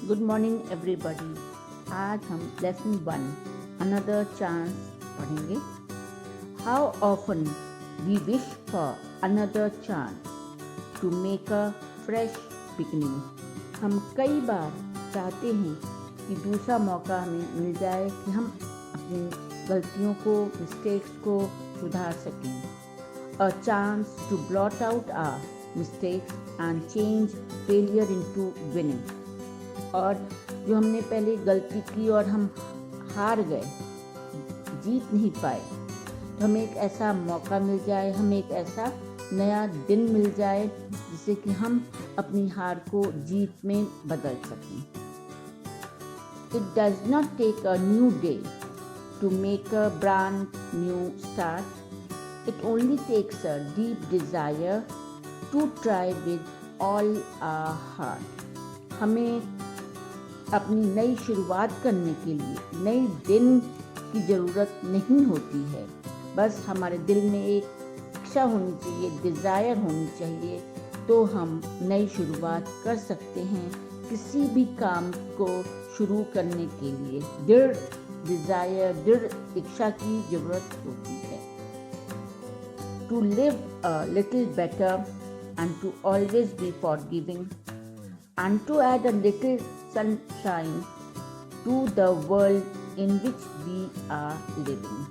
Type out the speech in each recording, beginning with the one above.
Good morning everybody. आज हम lesson 1 another chance पढ़ेंगे। How often we wish for another chance to make a fresh beginning. हम कई बार चाहते हैं कि दूसरा मौका हमें मिल जाए कि हम अपनी गलतियों को, मिस्टेक्स को सुधार सकें। A chance to blot out our mistakes and change failure into winning. और जो हमने पहले गलती की और हम हार गए, जीत नहीं पाए, तो हमें एक ऐसा मौका मिल जाए, हमें एक ऐसा नया दिन मिल जाए जिससे कि हम अपनी हार को जीत में बदल सकें। It does not take a new day to make a brand new start. It only takes a deep desire to try with all our heart. हमें अपनी नई शुरुआत करने के लिए नई दिन की ज़रूरत नहीं होती है, बस हमारे दिल में एक इच्छा होनी चाहिए, डिज़ायर होनी चाहिए, तो हम नई शुरुआत कर सकते हैं। किसी भी काम को शुरू करने के लिए दृढ़ डिज़ायर, दृढ़ इच्छा की ज़रूरत होती है। To live a little better and to always be forgiving and to add a little sunshine to the world in which we are living.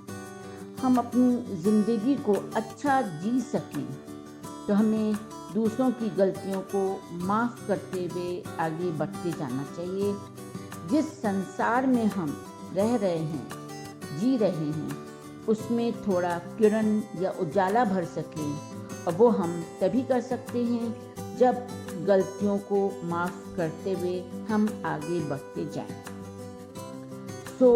हम अपनी ज़िंदगी को अच्छा जी सकें तो हमें दूसरों की गलतियों को माफ़ करते हुए आगे बढ़ते जाना चाहिए। जिस संसार में हम रह रहे हैं, जी रहे हैं, उसमें थोड़ा किरण या उजाला भर सकें, और वो हम तभी कर सकते हैं जब गलतियों को माफ़ करते हुए हम आगे बढ़ते जाएं। So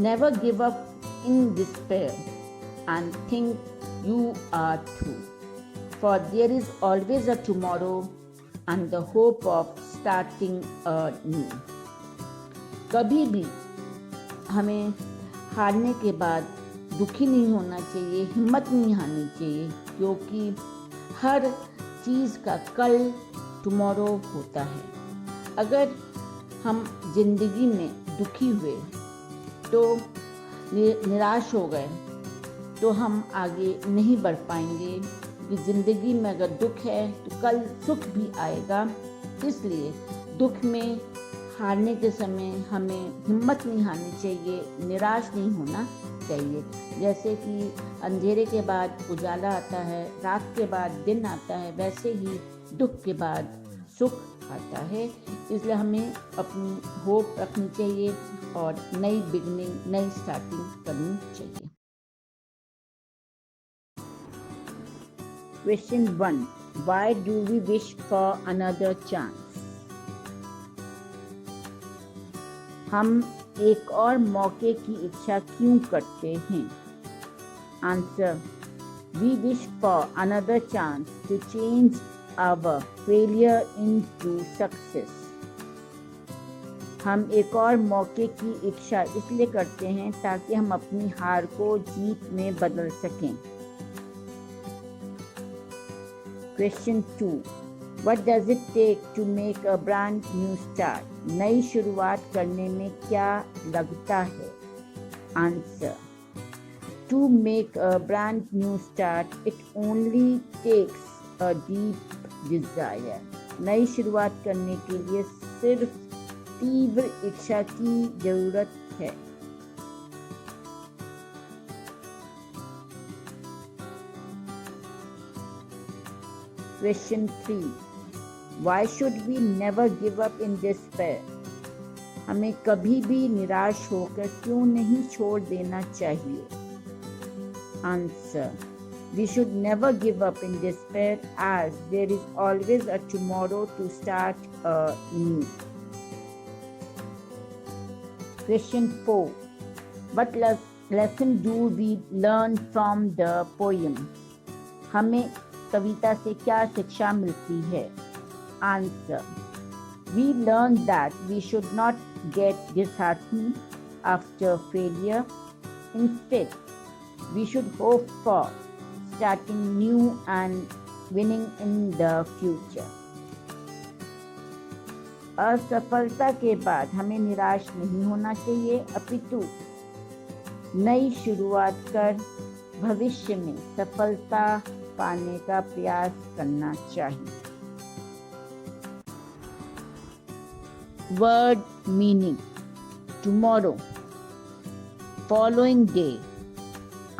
never give up in despair and think you are through, for there is always a tomorrow and the hope of starting anew. कभी भी हमें हारने के बाद दुखी नहीं होना चाहिए, हिम्मत नहीं हारनी चाहिए, क्योंकि हर चीज़ का कल टुमारो होता है। अगर हम जिंदगी में दुखी हुए, तो निराश हो गए, तो हम आगे नहीं बढ़ पाएंगे। कि ज़िंदगी में अगर दुख है तो कल सुख भी आएगा। इसलिए दुख में हारने के समय हमें हिम्मत नहीं हारनी चाहिए, निराश नहीं होना चाहिए। जैसे कि अंधेरे के बाद उजाला आता है, रात के बाद दिन आता है, वैसे ही दुख के बाद सुख आता है। इसलिए हमें अपनी होप रखनी चाहिए और नई बिगनिंग, नई स्टार्टिंग करनी चाहिए। Question 1. Why do we wish for another chance? हम एक और मौके की इच्छा क्यों करते हैं? Answer: We wish for another chance to change our failure into success. हम एक और मौके की इच्छा इसलिए करते हैं ताकि हम अपनी हार को जीत में बदल सकें। Question 2. What does it take to make a brand new start? नई शुरुआत करने में क्या लगता है? Answer: To make a brand new start, it only takes a deep desire. नई शुरुआत करने के लिए सिर्फ तीव्र इच्छा की जरूरत है। Question 3. Why should we never give up in despair? हमें कभी भी निराश होकर क्यों नहीं छोड़ देना चाहिए? Answer: We should never give up in despair, as there is always a tomorrow to start anew. Question 4. What lesson do we learn from the poem? हमें कविता से क्या शिक्षा मिलती है? Answer: We learn that we should not get disheartened after failure. Instead, we should hope for starting new and winning in the future. असफलता के बाद हमें निराश नहीं होना चाहिए, अपितु नई शुरुआत कर भविष्य में सफलता पाने का प्रयास करना चाहिए। Word meaning: tomorrow, following day,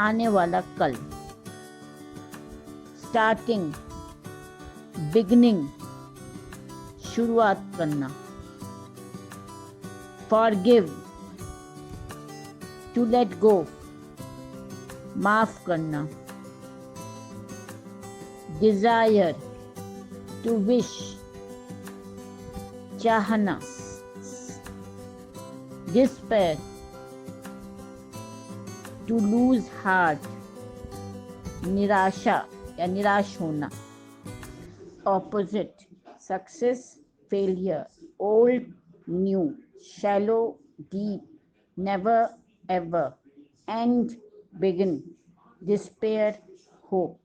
आने वाला कल। स्टार्टिंग, बिगनिंग, शुरुआत करना। फॉरगिव, टू लेट गो, माफ करना। डिजायर, टू विश, चाहना। डिस्पेयर, टू लूज हार्ट, निराशा या निराश होना। Opposite: success, failure. Old, new, shallow, deep, never, ever. And, begin, despair, hope.